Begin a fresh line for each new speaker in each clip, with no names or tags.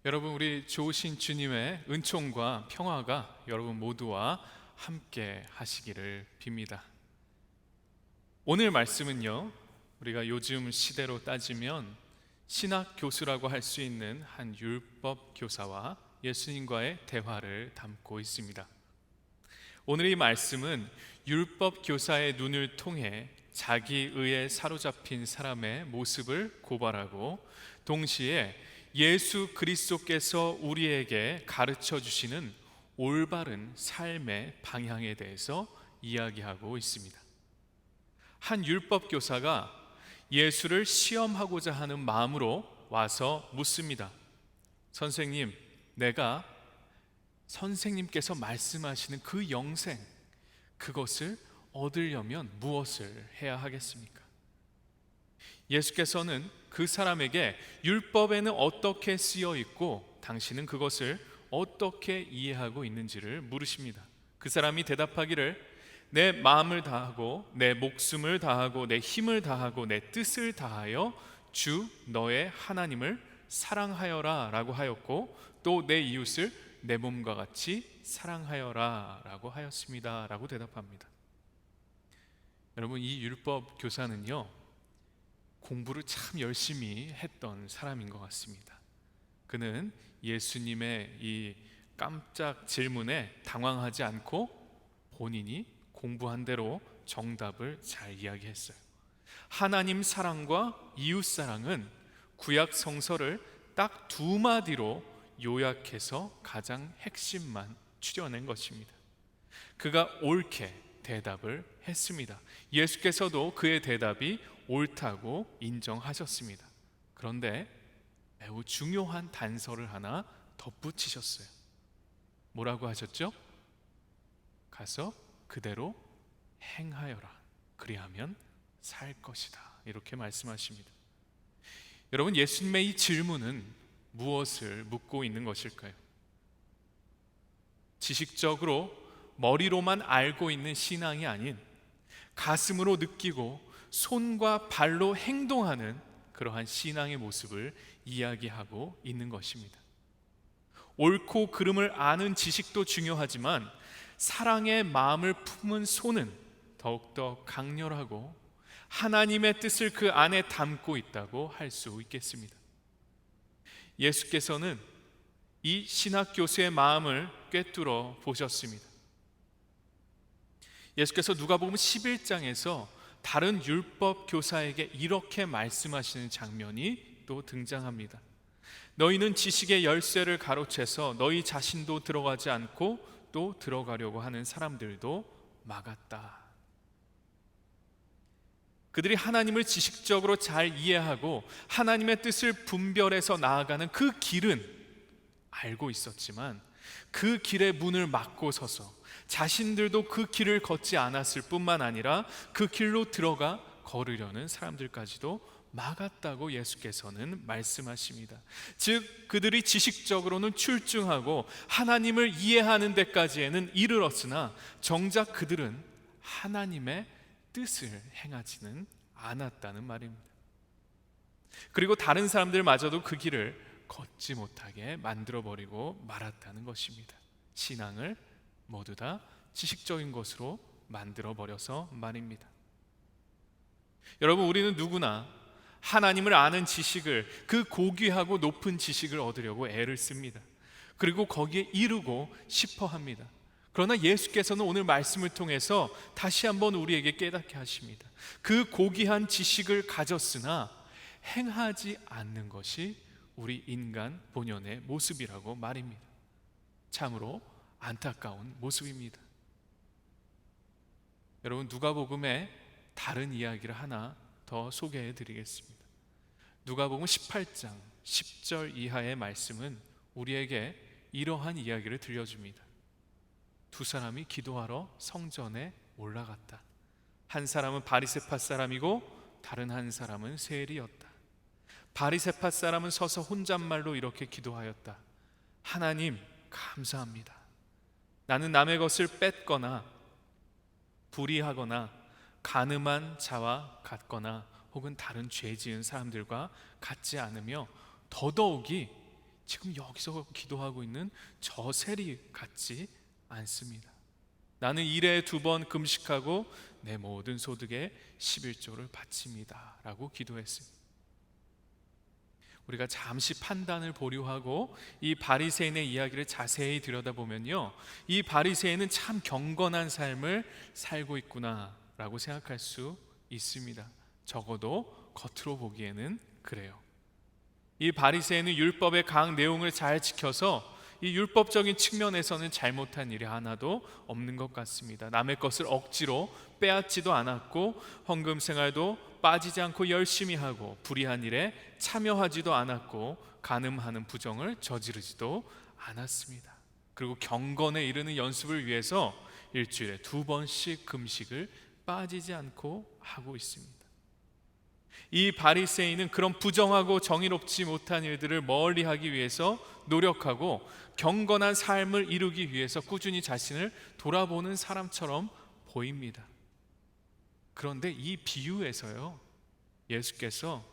여러분, 우리 좋으신 주님의 은총과 평화가 여러분 모두와 함께 하시기를 빕니다. 오늘 말씀은요, 우리가 요즘 시대로 따지면 신학 교수라고 할 수 있는 한 율법 교사와 예수님과의 대화를 담고 있습니다. 오늘 이 말씀은 율법 교사의 눈을 통해 자기 의에 사로잡힌 사람의 모습을 고발하고, 동시에 예수 그리스도께서 우리에게 가르쳐 주시는 올바른 삶의 방향에 대해서 이야기하고 있습니다. 한 율법 교사가 예수를 시험하고자 하는 마음으로 와서 묻습니다. 선생님, 내가 선생님께서 말씀하시는 그 영생, 그것을 얻으려면 무엇을 해야 하겠습니까? 예수께서는 그 사람에게 율법에는 어떻게 쓰여 있고 당신은 그것을 어떻게 이해하고 있는지를 물으십니다. 그 사람이 대답하기를, 내 마음을 다하고 내 목숨을 다하고 내 힘을 다하고 내 뜻을 다하여 주 너의 하나님을 사랑하여라 라고 하였고, 또 내 이웃을 내 몸과 같이 사랑하여라 라고 하였습니다 라고 대답합니다. 여러분, 이 율법 교사는요, 공부를 참 열심히 했던 사람인 것 같습니다. 그는 예수님의 이 깜짝 질문에 당황하지 않고 본인이 공부한 대로 정답을 잘 이야기했어요. 하나님 사랑과 이웃 사랑은 구약 성서를 딱 두 마디로 요약해서 가장 핵심만 추려낸 것입니다. 그가 옳게 대답을 했습니다. 예수께서도 그의 대답이 옳다고 인정하셨습니다. 그런데 매우 중요한 단서를 하나 덧붙이셨어요. 뭐라고 하셨죠? 가서 그대로 행하여라. 그리하면 살 것이다. 이렇게 말씀하십니다. 여러분, 예수님의 이 질문은 무엇을 묻고 있는 것일까요? 지식적으로 머리로만 알고 있는 신앙이 아닌 가슴으로 느끼고 손과 발로 행동하는 그러한 신앙의 모습을 이야기하고 있는 것입니다. 옳고 그름을 아는 지식도 중요하지만 사랑의 마음을 품은 손은 더욱더 강렬하고 하나님의 뜻을 그 안에 담고 있다고 할 수 있겠습니다. 예수께서는 이 신학교수의 마음을 꿰뚫어 보셨습니다. 예수께서 누가복음 11장에서 다른 율법 교사에게 이렇게 말씀하시는 장면이 또 등장합니다. 너희는 지식의 열쇠를 가로채서 너희 자신도 들어가지 않고 또 들어가려고 하는 사람들도 막았다. 그들이 하나님을 지식적으로 잘 이해하고 하나님의 뜻을 분별해서 나아가는 그 길은 알고 있었지만 그 길의 문을 막고 서서 자신들도 그 길을 걷지 않았을 뿐만 아니라 그 길로 들어가 걸으려는 사람들까지도 막았다고 예수께서는 말씀하십니다. 즉, 그들이 지식적으로는 출중하고 하나님을 이해하는 데까지에는 이르렀으나 정작 그들은 하나님의 뜻을 행하지는 않았다는 말입니다. 그리고 다른 사람들마저도 그 길을 걷지 못하게 만들어버리고 말았다는 것입니다. 신앙을 모두 다 지식적인 것으로 만들어버려서 말입니다. 여러분, 우리는 누구나 하나님을 아는 지식을, 그 고귀하고 높은 지식을 얻으려고 애를 씁니다. 그리고 거기에 이르고 싶어 합니다. 그러나 예수께서는 오늘 말씀을 통해서 다시 한번 우리에게 깨닫게 하십니다. 그 고귀한 지식을 가졌으나 행하지 않는 것이 우리 인간 본연의 모습이라고 말입니다. 참으로 안타까운 모습입니다. 여러분, 누가복음의 다른 이야기를 하나 더 소개해 드리겠습니다. 누가복음 18장 10절 이하의 말씀은 우리에게 이러한 이야기를 들려줍니다. 두 사람이 기도하러 성전에 올라갔다. 한 사람은 바리새파 사람이고 다른 한 사람은 세리였다. 바리새파 사람은 서서 혼잣말로 이렇게 기도하였다. 하나님, 감사합니다. 나는 남의 것을 뺏거나 불의하거나 간음한 자와 같거나 혹은 다른 죄 지은 사람들과 같지 않으며 더더욱이 지금 여기서 기도하고 있는 저 세리 같지 않습니다. 나는 일에 2번 금식하고 내 모든 소득의 11조를 바칩니다 라고 기도했습니다. 우리가 잠시 판단을 보류하고 이 바리새인의 이야기를 자세히 들여다보면요, 이 바리새인은 참 경건한 삶을 살고 있구나 라고 생각할 수 있습니다. 적어도 겉으로 보기에는 그래요. 이 바리새인은 율법의 각 내용을 잘 지켜서 이 율법적인 측면에서는 잘못한 일이 하나도 없는 것 같습니다. 남의 것을 억지로 빼앗지도 않았고 헌금 생활도 빠지지 않고 열심히 하고 불의한 일에 참여하지도 않았고 간음하는 부정을 저지르지도 않았습니다. 그리고 경건에 이르는 연습을 위해서 일주일에 2번씩 금식을 빠지지 않고 하고 있습니다. 이 바리새인은 그런 부정하고 정의롭지 못한 일들을 멀리하기 위해서 노력하고 경건한 삶을 이루기 위해서 꾸준히 자신을 돌아보는 사람처럼 보입니다. 그런데 이 비유에서요, 예수께서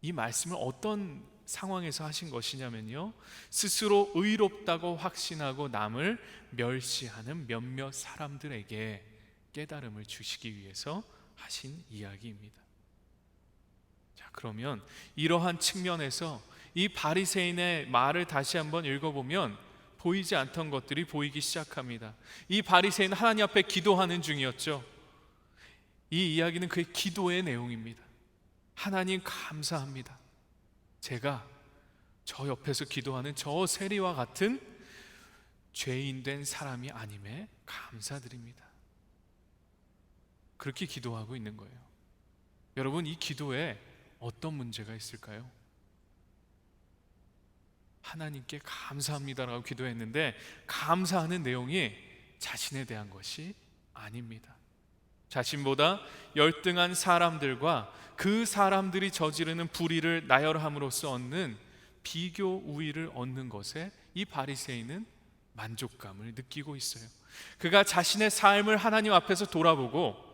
이 말씀을 어떤 상황에서 하신 것이냐면요, 스스로 의롭다고 확신하고 남을 멸시하는 몇몇 사람들에게 깨달음을 주시기 위해서 하신 이야기입니다. 자, 그러면 이러한 측면에서 이 바리새인의 말을 다시 한번 읽어보면 보이지 않던 것들이 보이기 시작합니다. 이 바리새인은 하나님 앞에 기도하는 중이었죠. 이 이야기는 그의 기도의 내용입니다. 하나님 감사합니다. 제가 저 옆에서 기도하는 저 세리와 같은 죄인된 사람이 아님에 감사드립니다. 그렇게 기도하고 있는 거예요. 여러분, 이 기도에 어떤 문제가 있을까요? 하나님께 감사합니다라고 기도했는데 감사하는 내용이 자신에 대한 것이 아닙니다. 자신보다 열등한 사람들과 그 사람들이 저지르는 불의를 나열함으로써 얻는 비교 우위를 얻는 것에 이 바리새인은 만족감을 느끼고 있어요. 그가 자신의 삶을 하나님 앞에서 돌아보고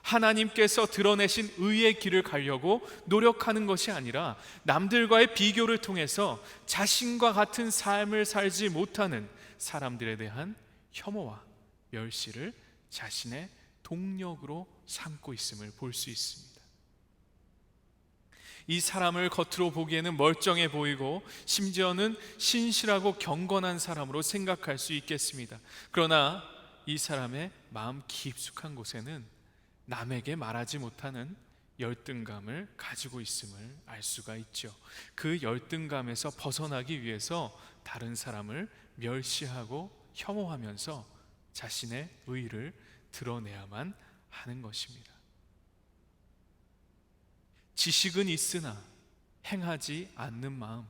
하나님께서 드러내신 의의 길을 가려고 노력하는 것이 아니라 남들과의 비교를 통해서 자신과 같은 삶을 살지 못하는 사람들에 대한 혐오와 멸시를 자신의 동력으로 삼고 있음을 볼 수 있습니다. 이 사람을 겉으로 보기에는 멀쩡해 보이고 심지어는 신실하고 경건한 사람으로 생각할 수 있겠습니다. 그러나 이 사람의 마음 깊숙한 곳에는 남에게 말하지 못하는 열등감을 가지고 있음을 알 수가 있죠. 그 열등감에서 벗어나기 위해서 다른 사람을 멸시하고 혐오하면서 자신의 의의를 드러내야만 하는 것입니다. 지식은 있으나 행하지 않는 마음,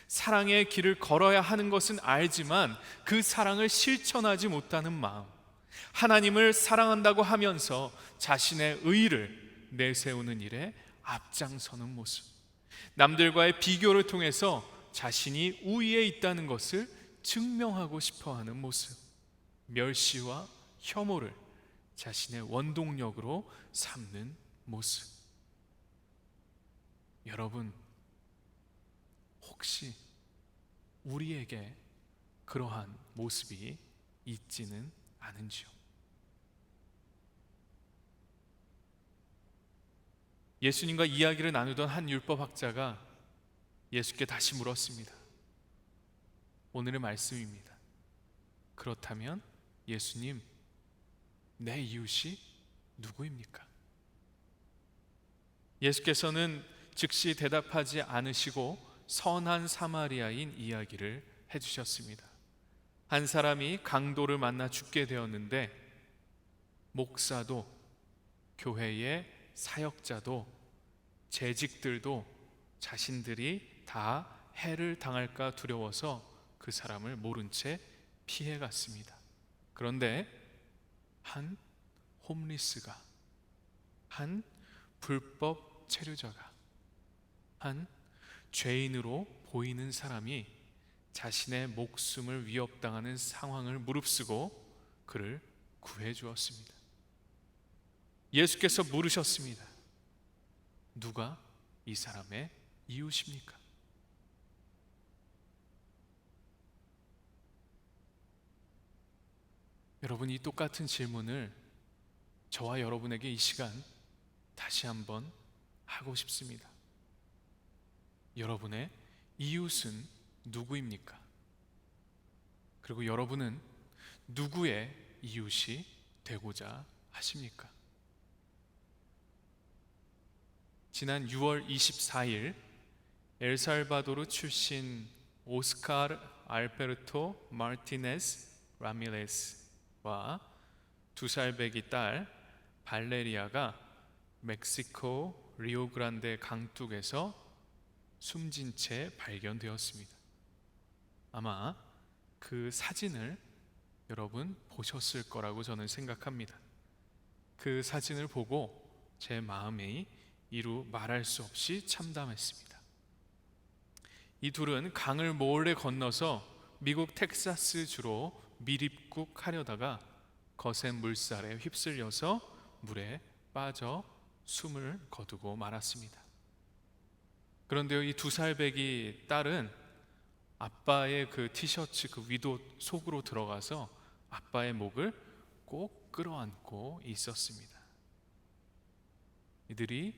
사랑의 길을 걸어야 하는 것은 알지만 그 사랑을 실천하지 못하는 마음, 하나님을 사랑한다고 하면서 자신의 의의를 내세우는 일에 앞장서는 모습, 남들과의 비교를 통해서 자신이 우위에 있다는 것을 증명하고 싶어하는 모습, 멸시와 혐오를 자신의 원동력으로 삼는 모습. 여러분, 혹시 우리에게 그러한 모습이 있지는 않은지요? 예수님과 이야기를 나누던 한 율법학자가 예수께 다시 물었습니다. 오늘의 말씀입니다. 그렇다면 예수님, 내 이웃이 누구입니까? 예수께서는 즉시 대답하지 않으시고 선한 사마리아인 이야기를 해주셨습니다. 한 사람이 강도를 만나 죽게 되었는데 목사도 교회의 사역자도 재직들도 자신들이 다 해를 당할까 두려워서 그 사람을 모른 채 피해갔습니다. 그런데 한 홈리스가, 한 불법 체류자가, 한 죄인으로 보이는 사람이 자신의 목숨을 위협당하는 상황을 무릅쓰고 그를 구해 주었습니다. 예수께서 물으셨습니다. 누가 이 사람의 이웃입니까? 여러분, 이 똑같은 질문을 저와 여러분에게 이 시간 다시 한번 하고 싶습니다. 여러분의 이웃은 누구입니까? 그리고 여러분은 누구의 이웃이 되고자 하십니까? 지난 6월 24일 엘살바도르 출신 오스카르 알베르토 마르티네스 라미레스와 2살배기 딸 발레리아가 멕시코 리오그란데 강둑에서 숨진 채 발견되었습니다. 아마 그 사진을 여러분 보셨을 거라고 저는 생각합니다. 그 사진을 보고 제 마음이 이루 말할 수 없이 참담했습니다. 이 둘은 강을 몰래 건너서 미국 텍사스 주로 밀입국하려다가 거센 물살에 휩쓸려서 물에 빠져 숨을 거두고 말았습니다. 그런데요, 이 2살배기 딸은 아빠의 그 티셔츠 그 위도 속으로 들어가서 아빠의 목을 꼭 끌어안고 있었습니다. 이들이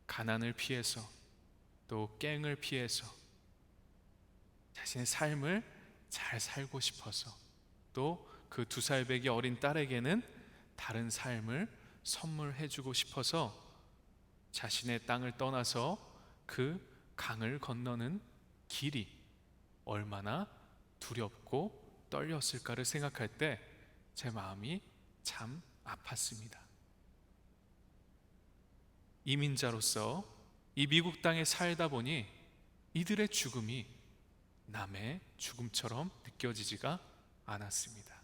가난을 피해서 또 깽을 피해서 자신의 삶을 잘 살고 싶어서 또 그 2살배기 어린 딸에게는 다른 삶을 선물해주고 싶어서 자신의 땅을 떠나서 그 강을 건너는 길이 얼마나 두렵고 떨렸을까를 생각할 때 제 마음이 참 아팠습니다. 이민자로서 이 미국 땅에 살다 보니 이들의 죽음이 남의 죽음처럼 느껴지지가 않았습니다.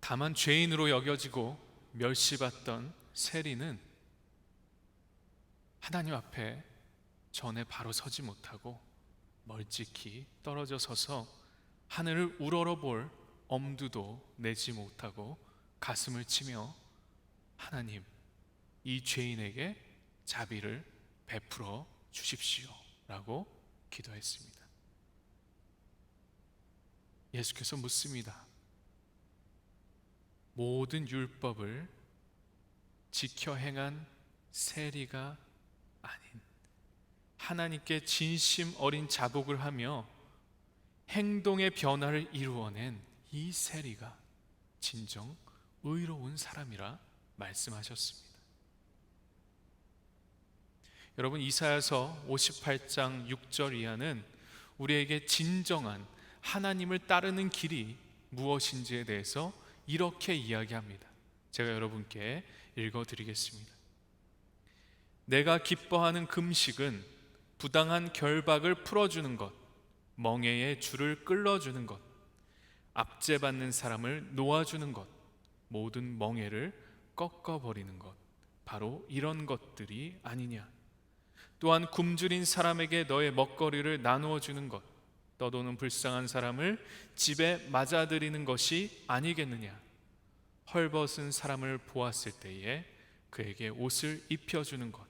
다만 죄인으로 여겨지고 멸시받던 세리는 하나님 앞에 전에 바로 서지 못하고 멀찍이 떨어져 서서 하늘을 우러러볼 엄두도 내지 못하고 가슴을 치며 하나님, 이 죄인에게 자비를 베풀어 주십시오 라고 기도했습니다. 예수께서 묻습니다. 모든 율법을 지켜 행한 세리가 아닌 하나님께 진심 어린 자복을 하며 행동의 변화를 이루어낸 이 세리가 진정 의로운 사람이라 말씀하셨습니다. 여러분, 이사야서 58장 6절 이하는 우리에게 진정한 하나님을 따르는 길이 무엇인지에 대해서 이렇게 이야기합니다. 제가 여러분께 읽어드리겠습니다. 내가 기뻐하는 금식은 부당한 결박을 풀어주는 것, 멍에의 줄을 끌어주는 것, 압제받는 사람을 놓아주는 것, 모든 멍에를 꺾어버리는 것, 바로 이런 것들이 아니냐. 또한 굶주린 사람에게 너의 먹거리를 나누어 주는 것, 떠도는 불쌍한 사람을 집에 맞아들이는 것이 아니겠느냐. 헐벗은 사람을 보았을 때에 그에게 옷을 입혀주는 것,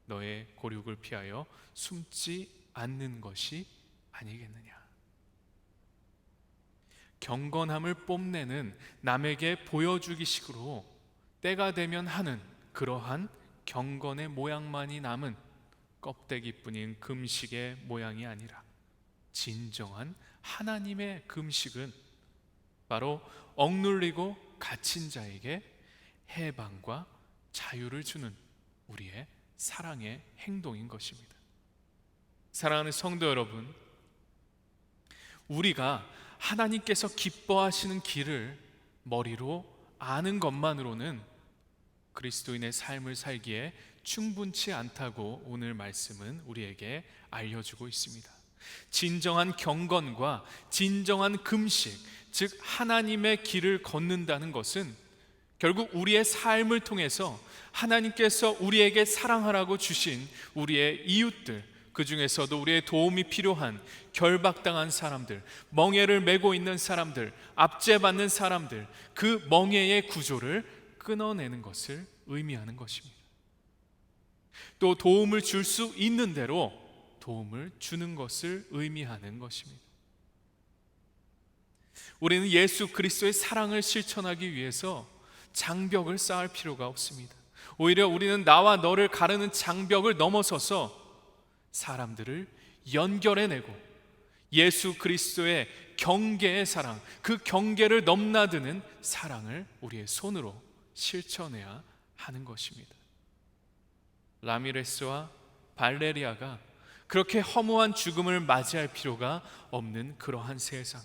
너의 고륙을 피하여 숨지 않는 것이 아니겠느냐. 경건함을 뽐내는 남에게 보여주기식으로 때가 되면 하는 그러한 경건의 모양만이 남은 껍데기뿐인 금식의 모양이 아니라 진정한 하나님의 금식은 바로 억눌리고 갇힌 자에게 해방과 자유를 주는 우리의 사랑의 행동인 것입니다. 사랑하는 성도 여러분, 우리가 하나님께서 기뻐하시는 길을 머리로 아는 것만으로는 그리스도인의 삶을 살기에 충분치 않다고 오늘 말씀은 우리에게 알려주고 있습니다. 진정한 경건과 진정한 금식, 즉 하나님의 길을 걷는다는 것은 결국 우리의 삶을 통해서 하나님께서 우리에게 사랑하라고 주신 우리의 이웃들, 그 중에서도 우리의 도움이 필요한 결박당한 사람들, 멍에를 메고 있는 사람들, 압제받는 사람들, 그 멍에의 구조를 끊어내는 것을 의미하는 것입니다. 또 도움을 줄 수 있는 대로 도움을 주는 것을 의미하는 것입니다. 우리는 예수 그리스도의 사랑을 실천하기 위해서 장벽을 쌓을 필요가 없습니다. 오히려 우리는 나와 너를 가르는 장벽을 넘어서서 사람들을 연결해내고 예수 그리스도의 경계의 사랑, 그 경계를 넘나드는 사랑을 우리의 손으로 실천해야 하는 것입니다. 라미레스와 발레리아가 그렇게 허무한 죽음을 맞이할 필요가 없는 그러한 세상,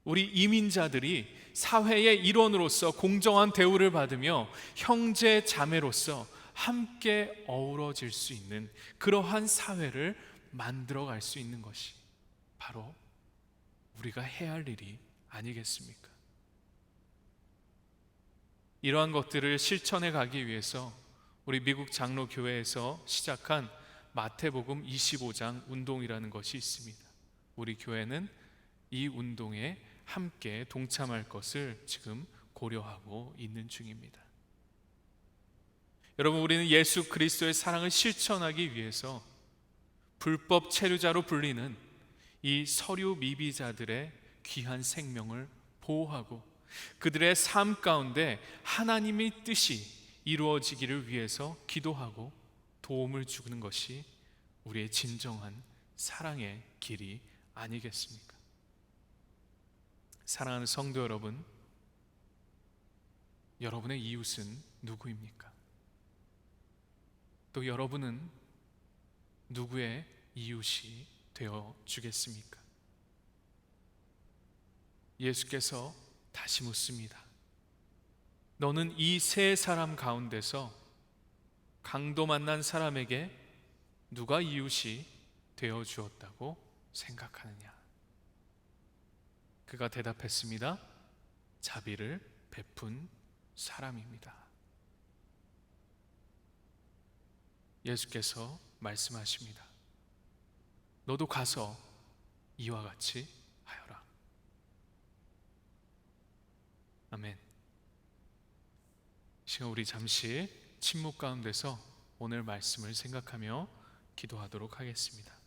우리 이민자들이 사회의 일원으로서 공정한 대우를 받으며 형제 자매로서 함께 어우러질 수 있는 그러한 사회를 만들어갈 수 있는 것이 바로 우리가 해야 할 일이 아니겠습니까? 이러한 것들을 실천해 가기 위해서 우리 미국 장로교회에서 시작한 마태복음 25장 운동이라는 것이 있습니다. 우리 교회는 이 운동에 함께 동참할 것을 지금 고려하고 있는 중입니다. 여러분, 우리는 예수 그리스도의 사랑을 실천하기 위해서 불법 체류자로 불리는 이 서류 미비자들의 귀한 생명을 보호하고 그들의 삶 가운데 하나님의 뜻이 이루어지기를 위해서 기도하고 도움을 주는 것이 우리의 진정한 사랑의 길이 아니겠습니까? 사랑하는 성도 여러분, 여러분의 이웃은 누구입니까? 또 여러분은 누구의 이웃이 되어 주겠습니까? 예수께서 다시 묻습니다. 너는 이 세 사람 가운데서 강도 만난 사람에게 누가 이웃이 되어 주었다고 생각하느냐? 그가 대답했습니다. 자비를 베푼 사람입니다. 예수께서 말씀하십니다. 너도 가서 이와 같이 하여라. 아멘. 시간 우리 잠시 침묵 가운데서 오늘 말씀을 생각하며 기도하도록 하겠습니다.